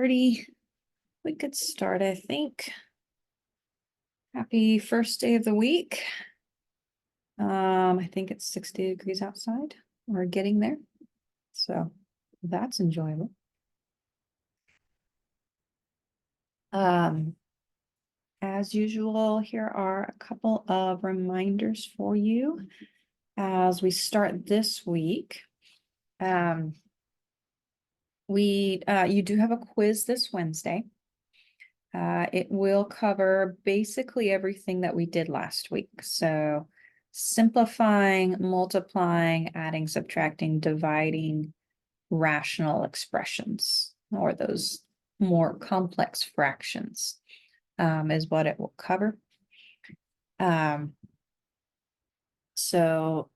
We could start, I think. Happy first day of the week. I think it's 60 degrees outside. We're getting there. So that's enjoyable. As usual, here are a couple of reminders for you as we start this week. You do have a quiz this Wednesday. It will cover basically everything that we did last week. So simplifying, multiplying, adding, subtracting, dividing rational expressions, or those more complex fractions, is what it will cover. So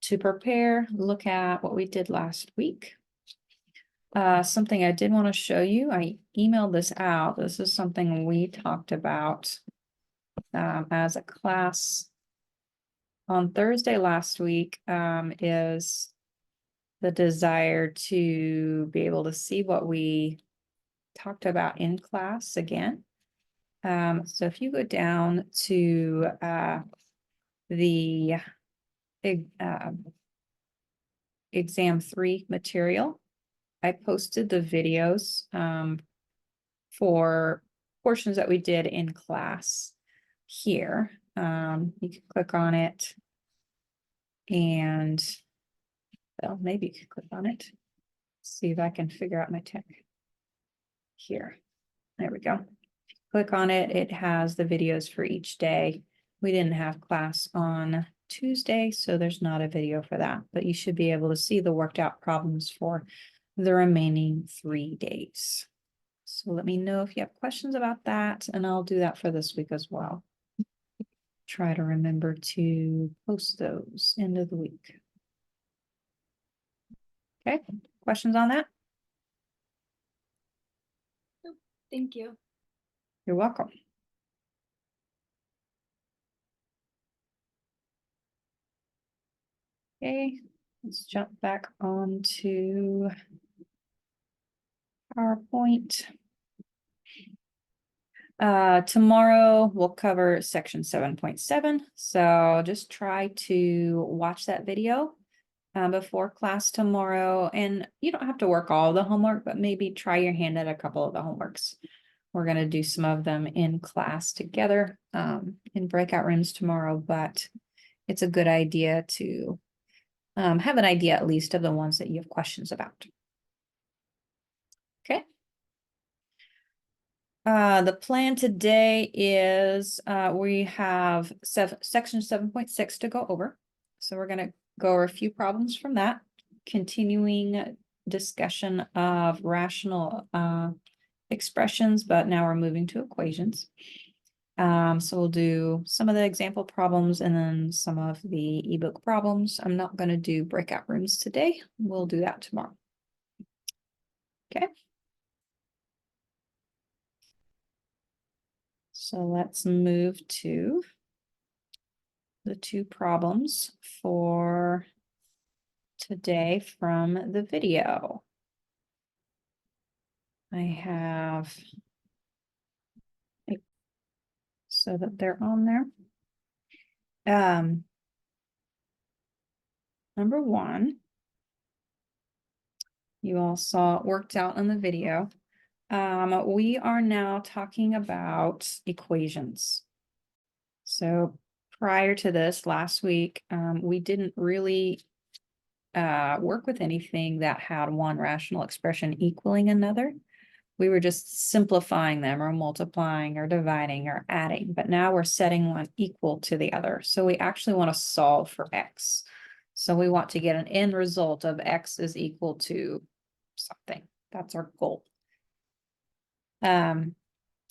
to prepare, look at what we did last week. Something I did want to show you, I emailed this out. This is something we talked about as a class on Thursday last week, is the desire to be able to see what we talked about in class again. So if you go down to the exam 3 material, I posted the videos for portions that we did in class here. You can click on it, and well, maybe you could click on it. See if I can figure out my tech here. There we go. Click on it. It has the videos for each day. We didn't have class on Tuesday, so there's not a video for that, but you should be able to see the worked out problems for the remaining 3 days. So let me know if you have questions about that, and I'll do that for this week as well. Try to remember to post those end of the week. Okay, questions on that? Thank you. You're welcome. Okay, let's jump back onto PowerPoint. Tomorrow we'll cover section 7.7. So just try to watch that video before class tomorrow. And you don't have to work all the homework, but maybe try your hand at a couple of the homeworks. We're going to do some of them in class together in breakout rooms tomorrow, but it's a good idea to have an idea at least of the ones that you have questions about. Okay. The plan today is we have section 7.6 to go over. So we're going to go over a few problems from that, continuing discussion of rational expressions, but now we're moving to equations. So we'll do some of the example problems and then some of the ebook problems. I'm not going to do breakout rooms today. We'll do that tomorrow. Okay. So let's move to the 2 problems for today from the video. I have so that they're on there. Number 1, you all saw it worked out in the video. We are now talking about equations. So prior to this, last week, we didn't really work with anything that had one rational expression equaling another. We were just simplifying them or multiplying or dividing or adding, but now we're setting one equal to the other. So we actually want to solve for x. So we want to get an end result of x is equal to something. That's our goal. And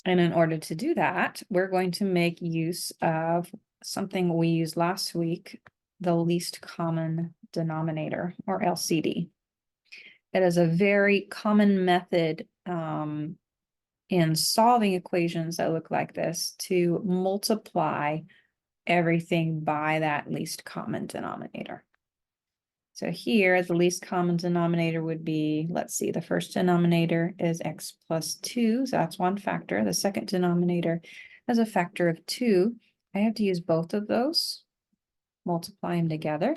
in order to do that, we're going to make use of something we used last week, the least common denominator, or LCD. It is a very common method in solving equations that look like this to multiply everything by that least common denominator. So here, the least common denominator would be, let's see, the first denominator is x plus 2, so that's one factor. The second denominator has a factor of 2. I have to use both of those, multiply them together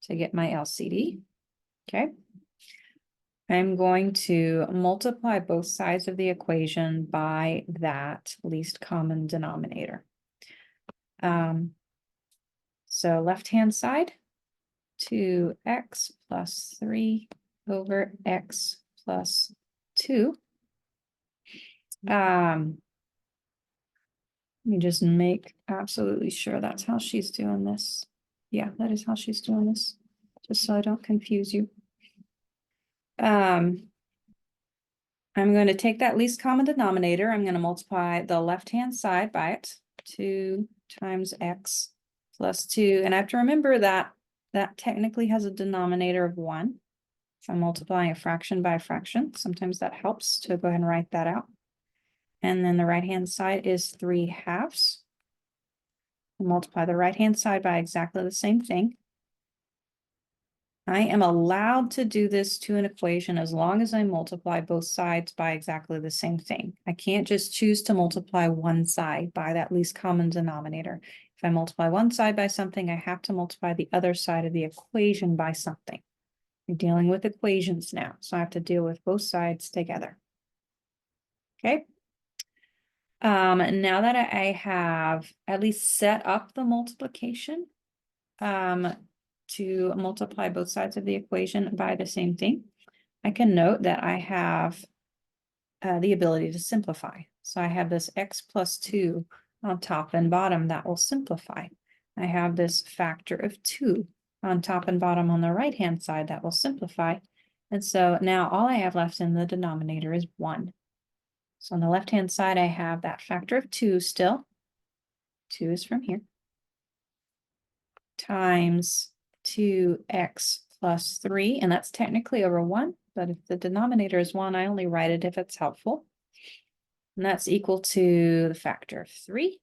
to get my LCD, okay? I'm going to multiply both sides of the equation by that least common denominator. So left-hand side, 2x plus 3 over x plus 2. Let me just make absolutely sure that's how she's doing this. Yeah, that is how she's doing this, just so I don't confuse you. I'm going to take that least common denominator. I'm going to multiply the left-hand side by it. 2 times x plus 2. And I have to remember that that technically has a denominator of 1. If I'm multiplying a fraction by a fraction, sometimes that helps to go ahead and write that out. And then the right-hand side is 3/2. Multiply the right-hand side by exactly the same thing. I am allowed to do this to an equation as long as I multiply both sides by exactly the same thing. I can't just choose to multiply one side by that least common denominator. If I multiply one side by something, I have to multiply the other side of the equation by something. We're dealing with equations now, so I have to deal with both sides together. Okay. Now that I have at least set up the multiplication, to multiply both sides of the equation by the same thing, I can note that I have the ability to simplify. So I have this x plus 2 on top and bottom that will simplify. I have this factor of 2 on top and bottom on the right-hand side that will simplify. And so now all I have left in the denominator is 1. So on the left-hand side, I have that factor of 2 still. 2 is from here. Times 2x plus 3, and that's technically over 1, but if the denominator is 1, I only write it if it's helpful. And that's equal to the factor of 3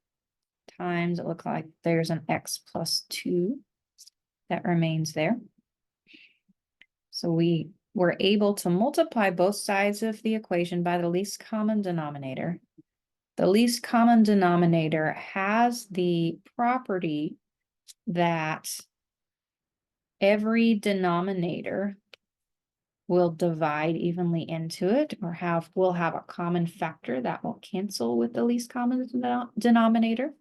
times, it looks like there's an x plus 2 that remains there. So we were able to multiply both sides of the equation by the least common denominator. The least common denominator has the property that every denominator will divide evenly into it, or will have a common factor that will cancel with the least common denominator,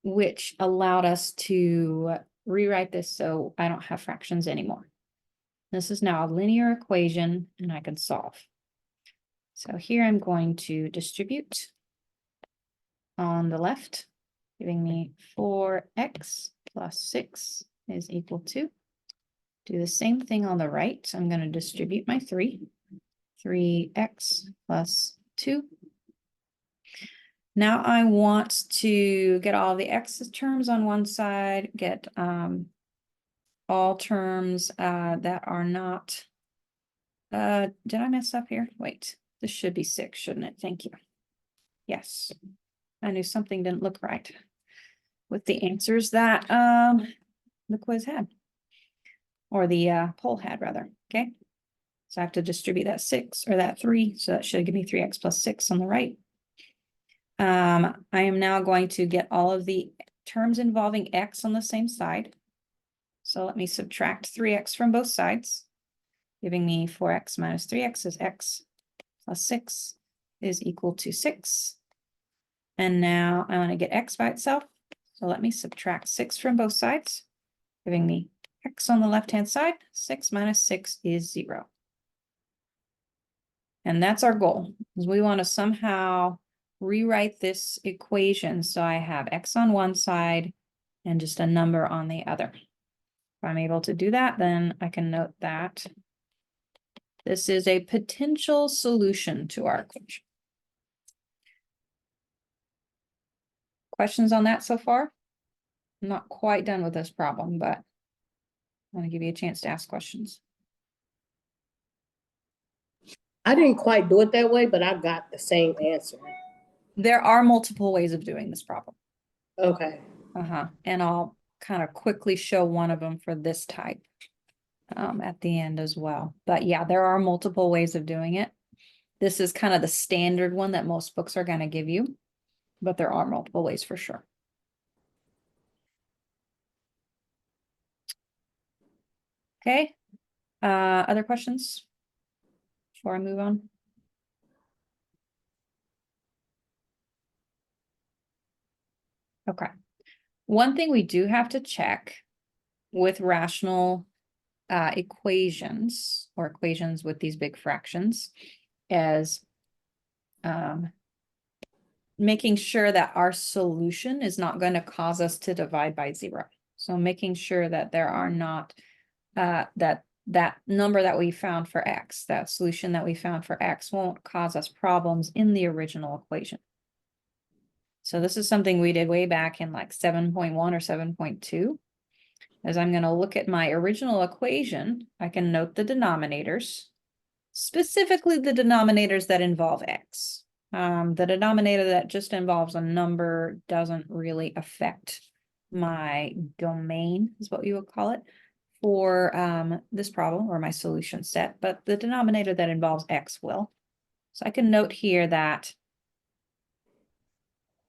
which allowed us to rewrite this so I don't have fractions anymore. This is now a linear equation and I can solve. So here I'm going to distribute on the left, giving me 4x plus 6 is equal to. Do the same thing on the right. So I'm going to distribute my 3x plus 2. Now I want to get all the x terms on one side, get all terms that are not, did I mess up here? Wait, this should be 6, shouldn't it? Thank you. Yes, I knew something didn't look right with the answers that the quiz had, or the poll had rather, okay? So I have to distribute that 6 or that 3, so that should give me 3x plus 6 on the right. I am now going to get all of the terms involving x on the same side. So let me subtract 3x from both sides, giving me 4x minus 3x is x plus 6 is equal to 6. And now I want to get x by itself. So let me subtract 6 from both sides, giving me x on the left-hand side. 6 minus 6 is 0. And that's our goal, is we want to somehow rewrite this equation so I have x on one side and just a number on the other. If I'm able to do that, then I can note that this is a potential solution to our equation. Questions on that so far? I'm not quite done with this problem, but I want to give you a chance to ask questions. I didn't quite do it that way, but I got the same answer. There are multiple ways of doing this problem. Okay. And I'll kind of quickly show one of them for this type at the end as well. But yeah, there are multiple ways of doing it. This is kind of the standard one that most books are going to give you, but there are multiple ways for sure. Okay. Other questions before I move on? Okay. One thing we do have to check with rational equations or equations with these big fractions is making sure that our solution is not going to cause us to divide by 0. So making sure that there are not that number that we found for x, that solution that we found for x won't cause us problems in the original equation. So this is something we did way back in like 7.1 or 7.2. As I'm going to look at my original equation, I can note the denominators, specifically the denominators that involve x. The denominator that just involves a number doesn't really affect my domain, is what you would call it, for this problem or my solution set, but the denominator that involves x will. So I can note here that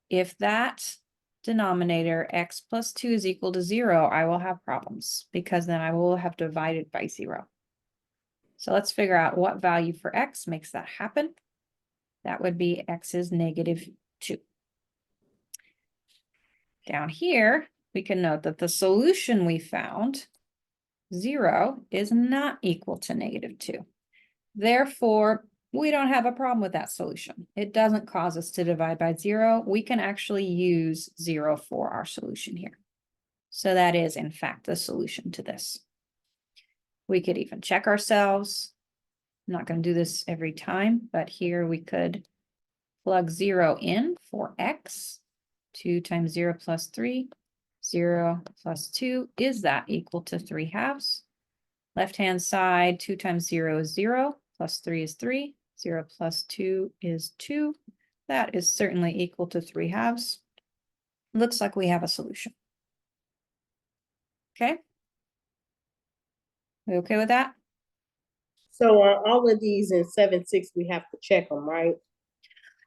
if that denominator x plus 2 is equal to 0, I will have problems because then I will have divided by 0. So let's figure out what value for x makes that happen. That would be x is -2. Down here, we can note that the solution we found, 0, is not equal to -2. Therefore, we don't have a problem with that solution. It doesn't cause us to divide by 0. We can actually use 0 for our solution here. So that is, in fact, the solution to this. We could even check ourselves. I'm not going to do this every time, but here we could plug 0 in for x. 2 times 0 plus 3. 0 plus 2. Is that equal to 3/2? Left-hand side, 2 times 0 is 0. Plus 3 is 3. 0 plus 2 is 2. That is certainly equal to 3/2. Looks like we have a solution. Okay. We okay with that? So are all of these in 7.6, we have to check them, right?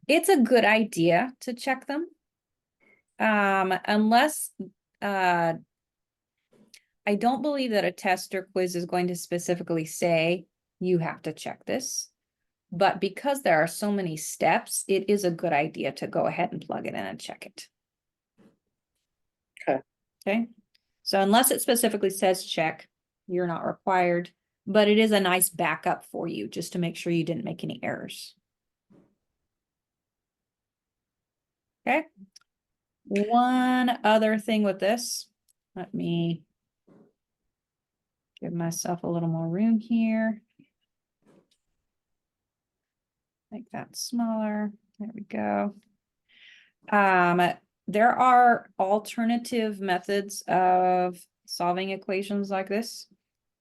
It's a good idea to check them. Unless I don't believe that a test or quiz is going to specifically say you have to check this. But because there are so many steps, it is a good idea to go ahead and plug it in and check it. Okay. Okay. So unless it specifically says check, you're not required, but it is a nice backup for you just to make sure you didn't make any errors. Okay. One other thing with this, let me give myself a little more room here. Make that smaller. There we go. There are alternative methods of solving equations like this.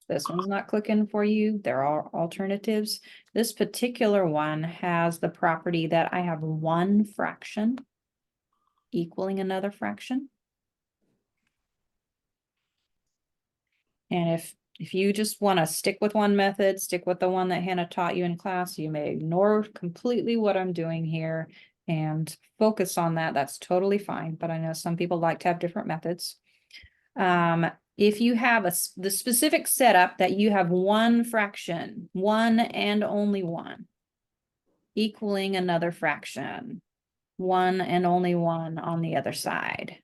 This one's not clicking for you. There are alternatives. This particular one has the property that I have one fraction equaling another fraction. And if you just want to stick with one method, stick with the one that Hannah taught you in class, you may ignore completely what I'm doing here and focus on that. That's totally fine. But I know some people like to have different methods. If you have the specific setup that you have one fraction, one and only one, equaling another fraction, one and only one on the other side,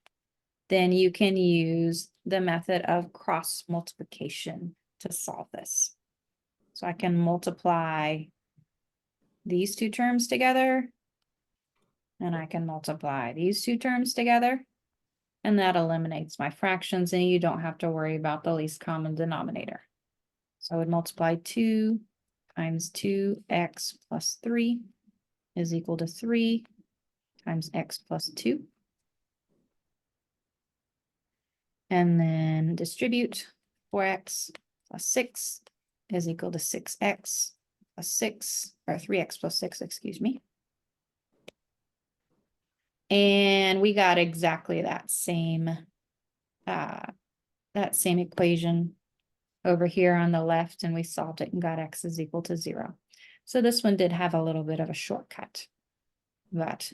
then you can use the method of cross multiplication to solve this. So I can multiply these two terms together, and I can multiply these two terms together, and that eliminates my fractions, and you don't have to worry about the least common denominator. So I would multiply 2 times 2x plus 3 is equal to 3 times x plus 2. And then distribute 4x plus 6 is equal to 6x plus 6, or 3x plus 6, excuse me. And we got exactly that same that same equation over here on the left, and we solved it and got x is equal to 0. So this one did have a little bit of a shortcut, but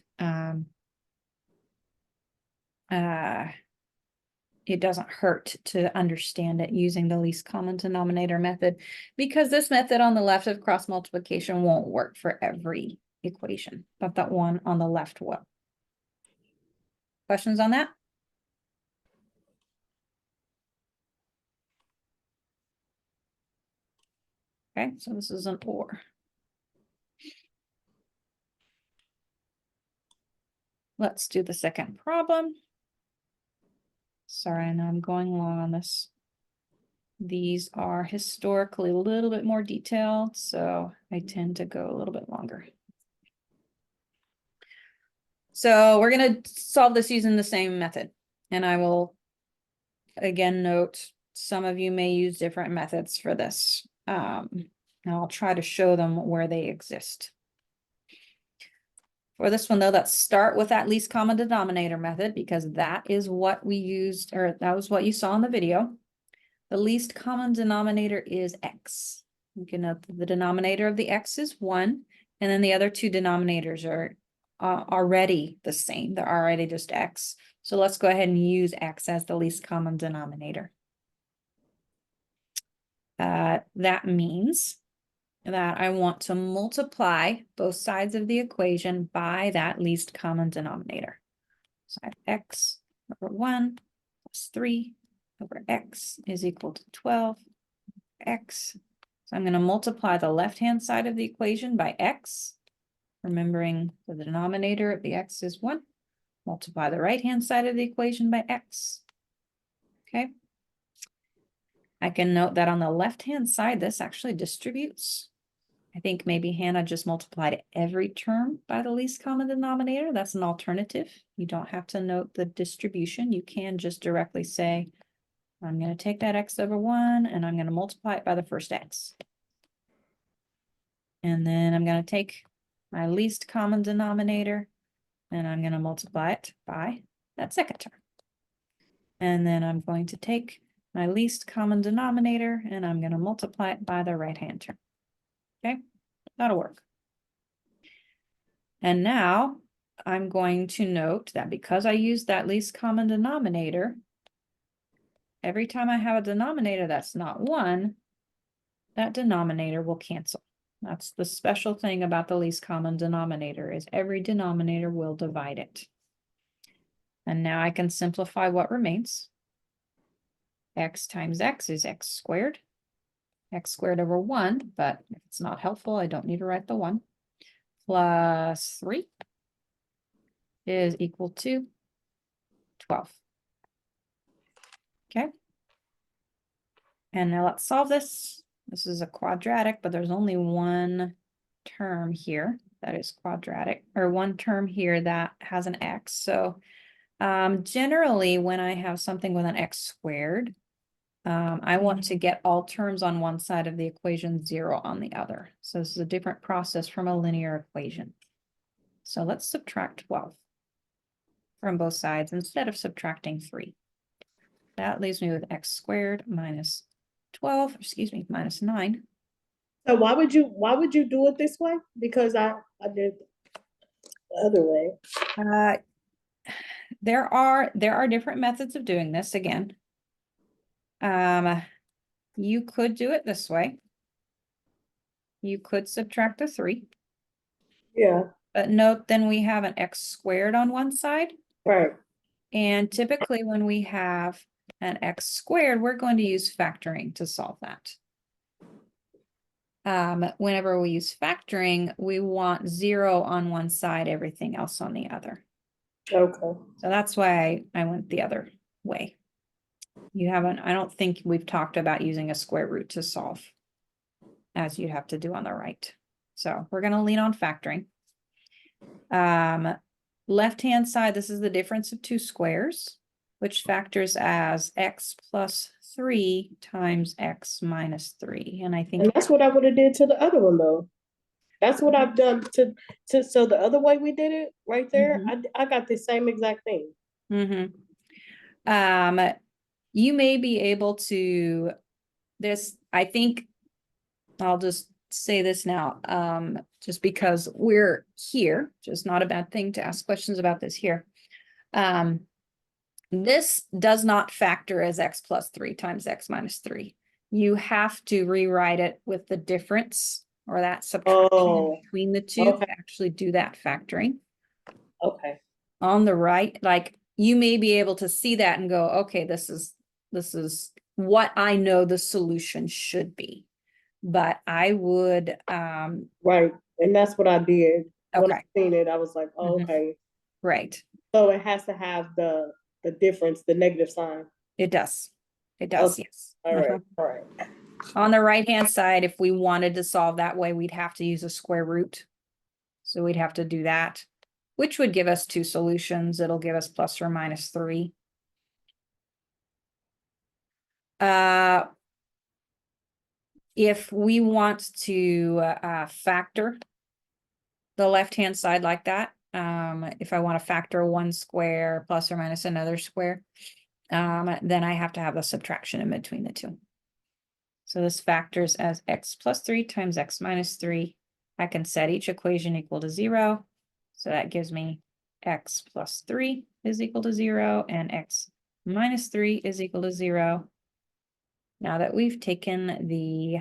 it doesn't hurt to understand it using the least common denominator method, because this method on the left of cross multiplication won't work for every equation, but that one on the left will. Questions on that? Okay, so this is an OR. Let's do the second problem. Sorry, I know I'm going long on this. These are historically a little bit more detailed, so I tend to go a little bit longer. So we're going to solve this using the same method. And I will, again, note some of you may use different methods for this. And I'll try to show them where they exist. For this one, though, let's start with that least common denominator method, because that is what we used, or that was what you saw in the video. The least common denominator is x. You can note that the denominator of the x is 1, and then the other two denominators are already the same. They're already just x. So let's go ahead and use x as the least common denominator. That means that I want to multiply both sides of the equation by that least common denominator. So I have x over 1 plus 3 over x is equal to 12 x. So I'm going to multiply the left-hand side of the equation by x, remembering that the denominator of the x is 1. Multiply the right-hand side of the equation by x. Okay. I can note that on the left-hand side, this actually distributes. I think maybe Hannah just multiplied every term by the least common denominator. That's an alternative. You don't have to note the distribution. You can just directly say, I'm going to take that x over 1 and I'm going to multiply it by the first x. And then I'm going to take my least common denominator and I'm going to multiply it by that second term. And then I'm going to take my least common denominator and I'm going to multiply it by the right-hand term. Okay, that'll work. And now I'm going to note that because I used that least common denominator, every time I have a denominator that's not 1, that denominator will cancel. That's the special thing about the least common denominator, is every denominator will divide it. And now I can simplify what remains. X times x is x squared. X squared over 1, but if it's not helpful, I don't need to write the 1. Plus 3 is equal to 12. Okay. And now let's solve this. This is a quadratic, but there's only one term here that is quadratic, or one term here that has an x. So generally, when I have something with an x squared, I want to get all terms on one side of the equation, 0 on the other. So this is a different process from a linear equation. So let's subtract 12 from both sides instead of subtracting 3. That leaves me with x squared minus 12, excuse me, minus 9. So why would you do it this way? Because I did the other way. There are different methods of doing this again. You could do it this way. You could subtract the 3. Yeah, But note then we have an x squared on one side. right. And typically when we have an x squared, we're going to use factoring to solve that. Whenever we use factoring, we want 0 on one side, everything else on the other. Okay. So that's why I went the other way. I don't think we've talked about using a square root to solve, as you have to do on the right. So we're going to lean on factoring. Left-hand side, this is the difference of two squares, which factors as x plus 3 times x minus 3. And I think And that's what I would have did to the other one though. That's what I've done to so the other way we did it right there, I got the same exact thing. you may be able to, I think, I'll just say this now, just because we're here, just not a bad thing to ask questions about this here. This does not factor as x plus 3 times x minus 3. You have to rewrite it with the difference or that subtraction Oh, between the two okay. to actually do that factoring. Okay. On the right, like you may be able to see that and go, okay, this is what I know the solution should be. But I would, Right. And that's what I did. When I okay, seen it, I was like, oh, Mhm. okay. Right. So it has to have the difference, the negative sign. It does. It does, Okay. yes. All right. Uh-huh. All right. On the right-hand side, if we wanted to solve that way, we'd have to use a square root. So we'd have to do that, which would give us two solutions. It'll give us plus or minus 3. If we want to factor the left-hand side like that, if I want to factor one square plus or minus another square, then I have to have the subtraction in between the two. So this factors as x plus 3 times x minus 3. I can set each equation equal to 0. So that gives me x plus 3 is equal to 0 and x minus 3 is equal to 0. Now that we've taken the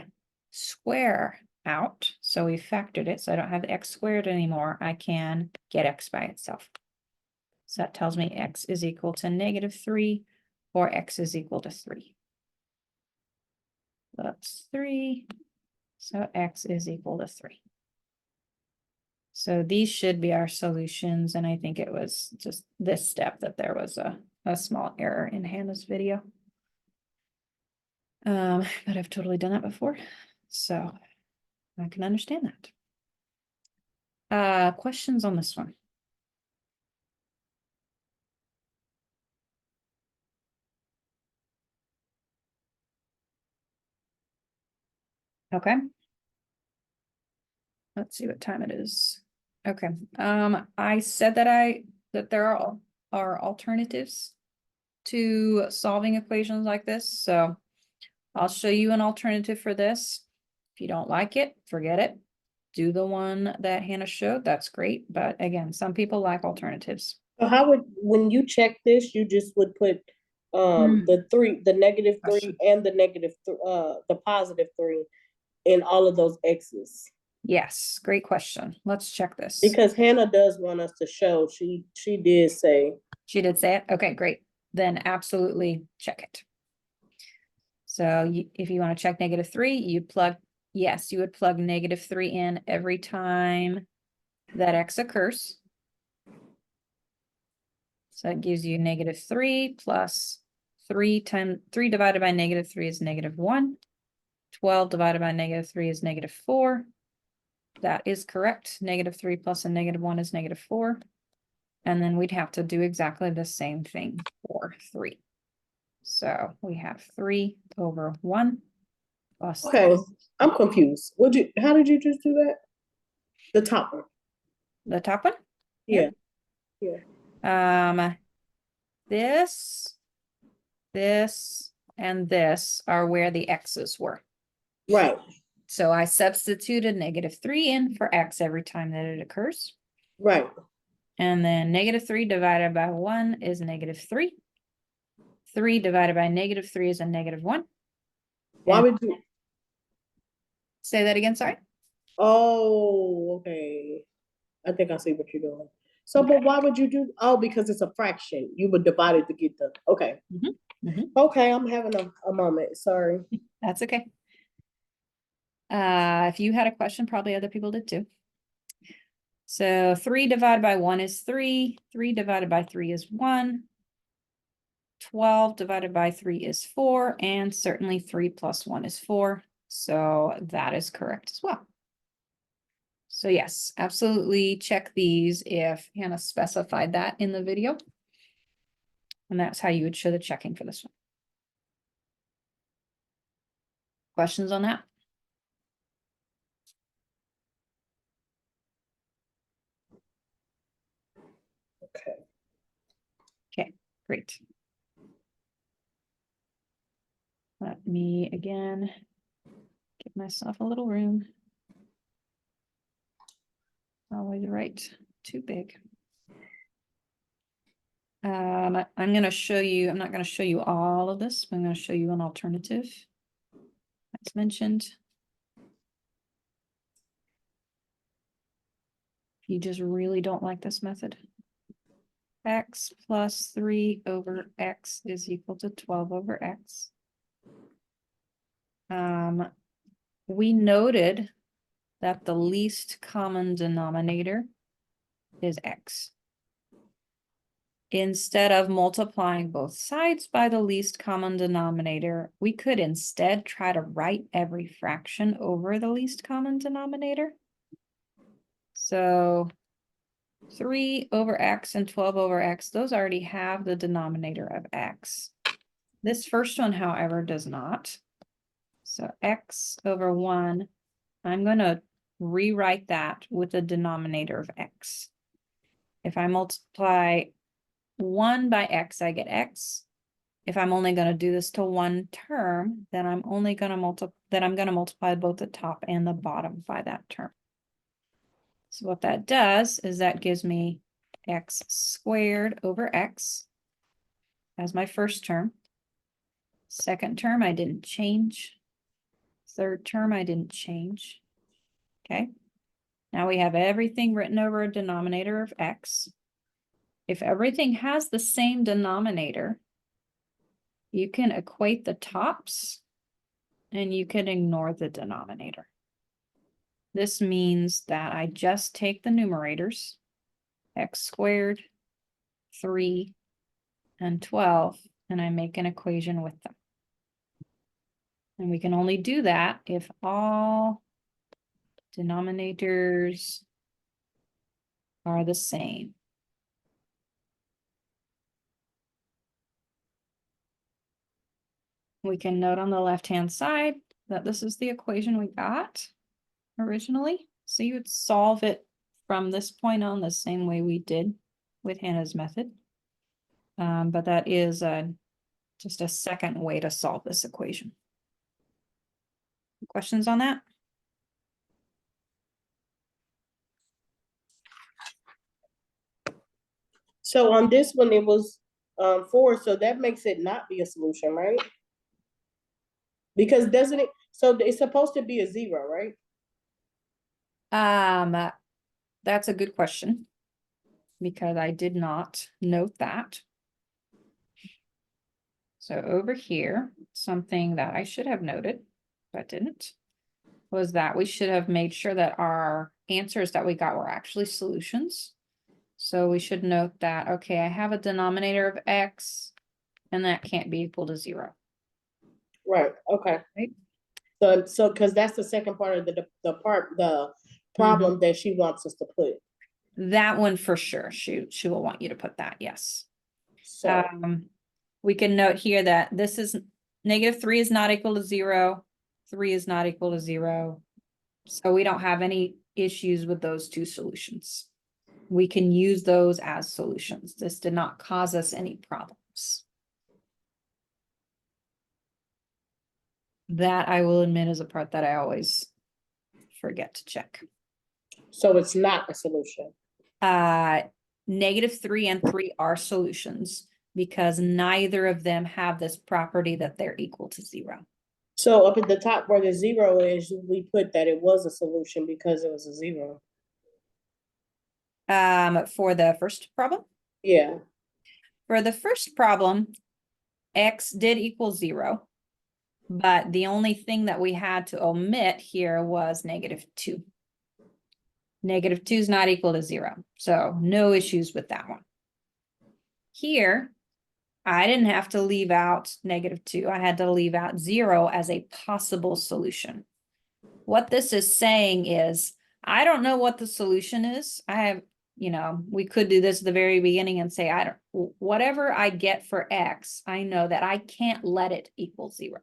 square out, so we factored it, so I don't have the x squared anymore, I can get x by itself. So that tells me x is equal to -3 or x is equal to 3. That's 3. So x is equal to 3. So these should be our solutions. And I think it was just this step that there was a small error in Hannah's video. But I've totally done that before. So I can understand that. Questions on this one? Okay. Let's see what time it is. Okay. I said that there are alternatives to solving equations like this. So I'll show you an alternative for this. If you don't like it, forget it. Do the one that Hannah showed. That's great. But again, some people like alternatives. So how would, when you check this, you just would put the three, the negative 3 Question. and the positive 3 in all of those X's? Yes, great question. Let's check this. Because Hannah does want us to show, she did say. She did say it? Okay, great. Then absolutely check it. So if you want to check -3, you plug, yes, you would plug -3 in every time that x occurs. So it gives you -3 plus 3 times 3 divided by -3 is -1. 12 divided by -3 is -4. That is correct. -3 plus a -1 is -4. And then we'd have to do exactly the same thing for 3. So we have 3 over 1 plus Okay, I'm confused. How did you just do that? The top one. the top one. Yeah. Yeah. This, and this are where the x's were. Right. So I substituted -3 in for x every time that it occurs. Right. And then -3 divided by 1 is -3. 3 divided by -3 is a -1. Why And would you? say that again, sorry. Oh, okay. I think I see what you're doing. So, Okay. but why would you do? Oh, because it's a fraction. You would divide it to get the. Okay. Mhm. Okay, I'm having a moment. Sorry. That's okay. If you had a question, probably other people did too. So 3 divided by 1 is 3. 3 divided by 3 is 1. 12 divided by 3 is 4. And certainly 3 plus 1 is 4. So that is correct as well. So yes, absolutely check these if Hannah specified that in the video. And that's how you would show the checking for this one. Questions on that? Okay. Okay, great. Let me again give myself a little room. Always write too big. I'm going to show you, I'm not going to show you all of this, but I'm going to show you an alternative. As mentioned. If you just really don't like this method. X plus 3 over X is equal to 12 over X. We noted that the least common denominator is X. Instead of multiplying both sides by the least common denominator, we could instead try to write every fraction over the least common denominator. So 3 over X and 12 over X, those already have the denominator of X. This first one, however, does not. So X over 1, I'm going to rewrite that with the denominator of X. If I multiply 1 by X, I get X. If I'm only going to do this to one term, then I'm only going to multiply both the top and the bottom by that term. So what that does is that gives me X squared over X as my first term. Second term, I didn't change. Third term, I didn't change. Okay. Now we have everything written over a denominator of X. If everything has the same denominator, you can equate the tops and you can ignore the denominator. This means that I just take the numerators, X squared, 3, and 12, and I make an equation with them. And we can only do that if all denominators are the same. We can note on the left-hand side that this is the equation we got originally. So you would solve it from this point on the same way we did with Hannah's method. But that is just a second way to solve this equation. Questions on that? So on this one, it was 4, so that makes it not be a solution, right? Because doesn't it, so it's supposed to be a 0, right? That's a good question because I did not note that. So over here, something that I should have noted, but didn't, was that we should have made sure that our answers that we got were actually solutions. So we should note that, okay, I have a denominator of X and that can't be equal to 0. Right, okay. Right. So because that's the second part of the problem that she wants us to put. That one for sure. She will want you to put that, yes. So We can note here that this is -3 is not equal to 0. 3 is not equal to 0. So we don't have any issues with those two solutions. We can use those as solutions. This did not cause us any problems. That I will admit is a part that I always forget to check. so it's not a solution. -3 and 3 are solutions because neither of them have this property that they're equal to 0. So up at the top where the 0 is, we put that it was a solution because it was a 0. For the first problem? Yeah. For the first problem, X did equal 0, but the only thing that we had to omit here was -2. -2 is not equal to 0, so no issues with that one. Here, I didn't have to leave out -2. I had to leave out 0 as a possible solution. What this is saying is, I don't know what the solution is. I have, we could do this at the very beginning and say, whatever I get for X, I know that I can't let it equal 0.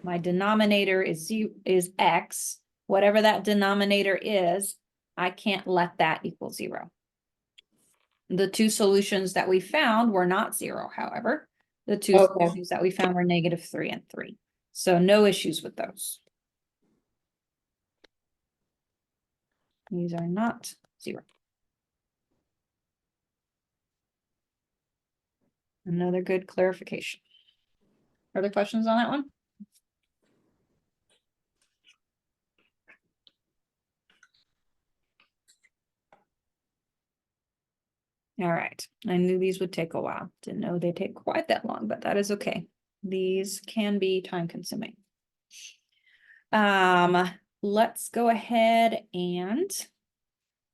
My denominator is X. Whatever that denominator is, I can't let that equal 0. The two solutions that we found were not 0, however. The two Okay. issues that we found were -3 and 3. So no issues with those. These are not 0. Another good clarification. Other questions on that one? All right, I knew these would take a while. Didn't know they take quite that long, but that is okay. These can be time consuming. Let's go ahead and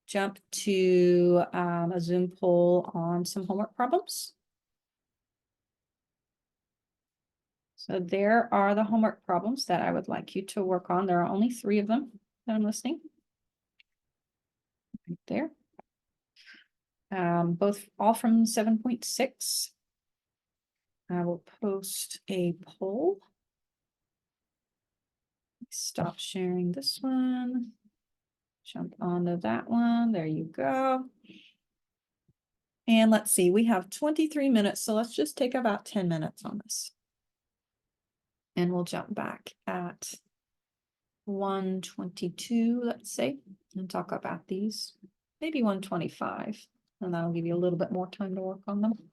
jump to a Zoom poll on some homework problems. So there are the homework problems that I would like you to work on. There are only 3 of them that I'm listing. Right there. All from 7.6. I will post a poll. Stop sharing this one. Jump onto that one. There you go. And let's see, we have 23 minutes, so let's just take about 10 minutes on this. And we'll jump back at 1:22, let's say, and talk about these. Maybe 1:25, and that'll give you a little bit more time to work on them.